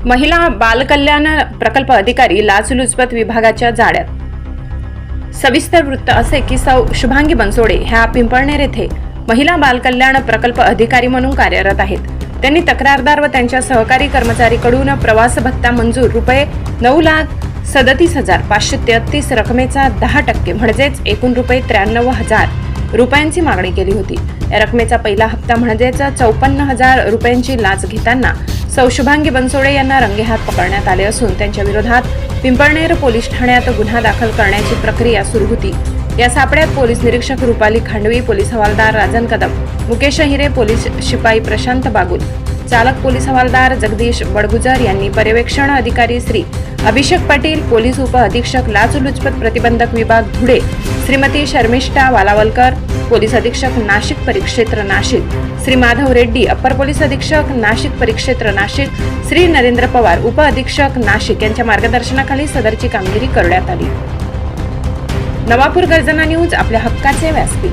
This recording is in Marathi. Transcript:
महिला बालकल्याण प्रकल्प अधिकारी लाचलुचपत विभागाच्या जाळ्यात। सविस्तर वृत्त असे की शुभांगी बनसोडे ह्या पिंपळनेर येथे महिला बालकल्याण प्रकल्प अधिकारी म्हणून कार्यरत आहेत। त्यांनी तक्रारदार व त्यांच्या सहकारी कर्मचारीकडून प्रवास भत्ता मंजूर रुपये 9,37,533 रकमेचा 10% म्हणजेच एकूण रुपये 93,000 रुपयांची मागणी केली होती। या रकमेचा पहिला हप्ता म्हणजेच 54,000 रुपयांची लाच घेताना शुभांगी बनसोडे यांना रंगेहात पकडण्यात आले असून त्यांच्या विरोधात पिंपळनेर पोलीस ठाण्यात गुन्हा दाखल करण्याची प्रक्रिया सुरू होती। या सापड्यात पोलीस निरीक्षक रुपाली खांडवी, पोलीस हवालदार राजन कदम, मुकेश हिरे, पोलीस शिपाई प्रशांत बागुल, चालक पोलीस हवालदार जगदीश बडगुजर यांनी पर्यवेक्षण अधिकारी श्री अभिषेक पाटील, पोलीस उप अधीक्षक लाचलुचपत प्रतिबंधक विभाग धुळे श्रीमती शर्मिष्ठा वालावलकर, पोलीस अधीक्षक नाशिक परिक्षेत्र नाशिक श्री माधव रेड्डी, अप्पर पोलीस अधीक्षक नाशिक परिक्षेत्र नाशिक श्री नरेंद्र पवार, उप अधीक्षक नाशिक यांच्या मार्गदर्शनाखाली सदरची कामगिरी करण्यात आली। नवापूर गर्जना न्यूज, आपल्या हक्काचे व्यासपीठ।